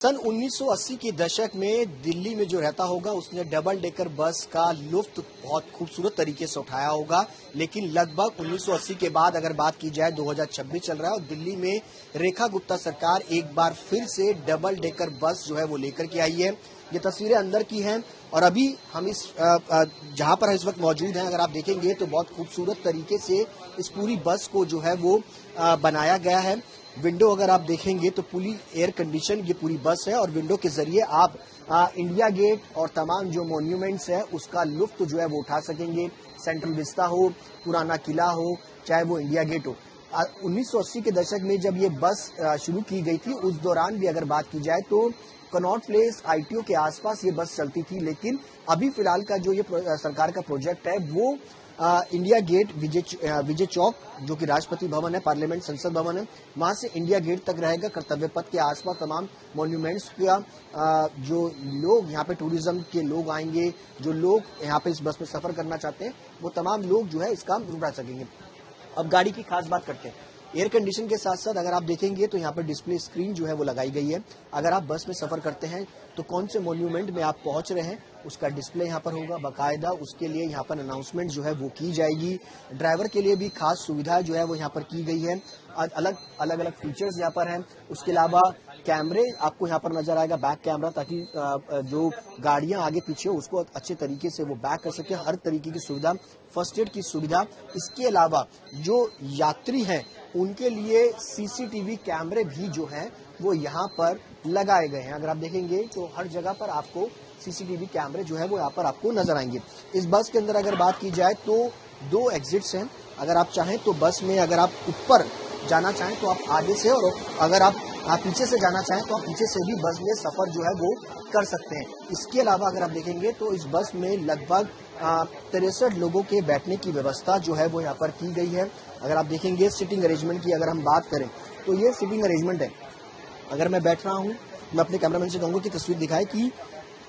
सन 1980 के दशक में दिल्ली में जो रहता होगा उसने डबल डेकर बस का लुत्फ बहुत खूबसूरत तरीके से उठाया होगा। लेकिन लगभग 1980 के बाद अगर बात की जाए 2026 चल रहा है और दिल्ली में रेखा गुप्ता सरकार एक बार फिर से डबल डेकर बस जो है वो लेकर के आई है। ये तस्वीरें अंदर की हैं और अभी हम इस जहां पर इस वक्त मौजूद हैं, अगर आप देखेंगे तो बहुत खूबसूरत तरीके से इस पूरी बस को जो है वो बनाया गया है। विंडो अगर आप देखेंगे तो पूरी एयर कंडीशन ये पूरी बस है और विंडो के जरिए आप इंडिया गेट और तमाम जो मॉन्यूमेंट्स है उसका लुत्फ जो है वो उठा सकेंगे। सेंट्रल विस्ता हो, पुराना किला हो, चाहे वो इंडिया गेट हो। 1980 के दशक में जब ये बस शुरू की गई थी उस दौरान भी अगर बात की जाए तो कनॉट प्लेस ITO के आसपास ये बस चलती थी। लेकिन अभी फिलहाल का जो ये सरकार का प्रोजेक्ट है वो इंडिया गेट विजय चौक जो कि राष्ट्रपति भवन है, पार्लियामेंट संसद भवन है, वहां से इंडिया गेट तक रहेगा। कर्तव्य पथ के आसपास तमाम मॉन्यूमेंट्स का जो लोग यहाँ पे टूरिज्म के लोग आएंगे, जो लोग यहाँ पे इस बस में सफर करना चाहते हैं वो तमाम लोग जो है इसका उठा सकेंगे। अब गाड़ी की खास बात करते हैं। एयर कंडीशन के साथ साथ अगर आप देखेंगे तो यहाँ पर डिस्प्ले स्क्रीन जो है वो लगाई गई है। अगर आप बस में सफर करते हैं तो कौन से मॉन्यूमेंट में आप पहुंच रहे हैं उसका डिस्प्ले यहाँ पर होगा बाकायदा। उसके लिए यहाँ पर अनाउंसमेंट जो है वो की जाएगी। ड्राइवर के लिए भी खास सुविधा जो है वो यहाँ पर की गई है। अलग अलग फीचर्स यहाँ पर हैं। उसके अलावा कैमरे आपको यहाँ पर नजर आएगा, बैक कैमरा, ताकि जो गाड़ियां आगे पीछे हो उसको अच्छे तरीके से वो बैक कर सके। हर तरीके की सुविधा, फर्स्ट एड की सुविधा। इसके अलावा जो यात्री हैं उनके लिए CCTV कैमरे भी जो हैं वो यहाँ पर लगाए गए हैं। अगर आप देखेंगे तो हर जगह पर आपको CCTV कैमरे जो है वो यहाँ पर आपको नजर आएंगे। इस बस के अंदर अगर बात की जाए तो 2 एग्जिट्स हैं। अगर आप चाहें तो बस में अगर आप ऊपर जाना चाहें तो आप आगे से, और अगर आप पीछे से जाना चाहें तो आप पीछे से भी बस में सफर जो है वो कर सकते हैं। इसके अलावा अगर आप देखेंगे तो इस बस में लगभग 63 लोगों के बैठने की व्यवस्था जो है वो यहाँ पर की गई है। अगर आप देखेंगे सिटिंग अरेंजमेंट की अगर हम बात करें तो ये सिटिंग अरेंजमेंट है। अगर मैं बैठ रहा हूँ, मैं अपने कैमरामैन से कहूँगा कि तस्वीर दिखाए कि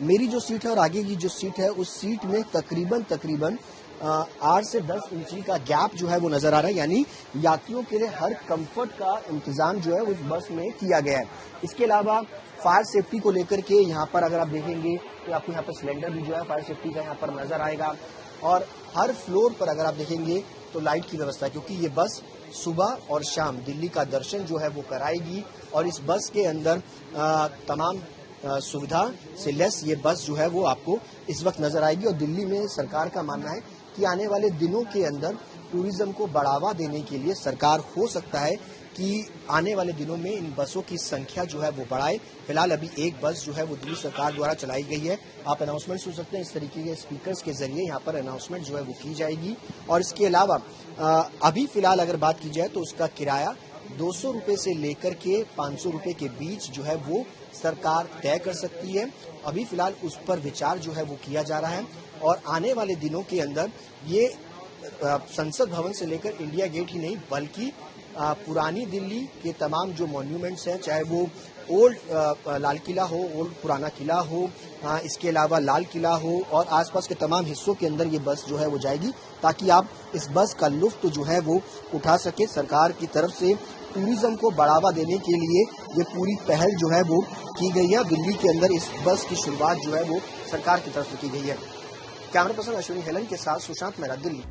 मेरी जो सीट है और आगे की जो सीट है उस सीट में तकरीबन 8 से 10 इंची का गैप जो है वो नजर आ रहा है। यानी यात्रियों के लिए हर कंफर्ट का इंतजाम जो है उस बस में किया गया है। इसके अलावा फायर सेफ्टी को लेकर के यहाँ पर अगर आप देखेंगे तो आपको यहाँ पर सिलेंडर भी जो है फायर सेफ्टी का यहाँ पर नजर आएगा। और हर फ्लोर पर अगर आप देखेंगे तो लाइट की व्यवस्था है, क्योंकि ये बस सुबह और शाम दिल्ली का दर्शन जो है वो कराएगी। और इस बस के अंदर तमाम सुविधा से लेस ये बस जो है वो आपको इस वक्त नजर आएगी। और दिल्ली में सरकार का मानना है कि आने वाले दिनों के अंदर टूरिज्म को बढ़ावा देने के लिए सरकार हो सकता है कि आने वाले दिनों में इन बसों की संख्या जो है वो बढ़ाए। फिलहाल अभी एक बस जो है वो दिल्ली सरकार द्वारा चलाई गई है। आप अनाउंसमेंट सुन सकते हैं, इस तरीके के स्पीकर्स के जरिए यहाँ पर अनाउंसमेंट जो है वो की जाएगी। और इसके अलावा अभी फिलहाल अगर बात की जाए तो उसका किराया 200 रुपये से लेकर के 500 रुपये के बीच जो है वो सरकार तय कर सकती है। अभी फिलहाल उस पर विचार जो है वो किया जा रहा है और आने वाले दिनों के अंदर ये संसद भवन से लेकर इंडिया गेट ही नहीं बल्कि पुरानी दिल्ली के तमाम जो मॉन्यूमेंट्स हैं, चाहे वो ओल्ड लाल किला हो, ओल्ड पुराना किला हो, इसके अलावा लाल किला हो और आसपास के तमाम हिस्सों के अंदर ये बस जो है वो जाएगी, ताकि आप इस बस का लुत्फ जो है वो उठा सके। सरकार की तरफ से टूरिज्म को बढ़ावा देने के लिए ये पूरी पहल जो है वो की गई है। दिल्ली के अंदर इस बस की शुरुआत जो है वो सरकार की तरफ से की गई है। कैमरा पर्सन अश्विनी हेलन के साथ सुशांत मेहरा, दिल्ली।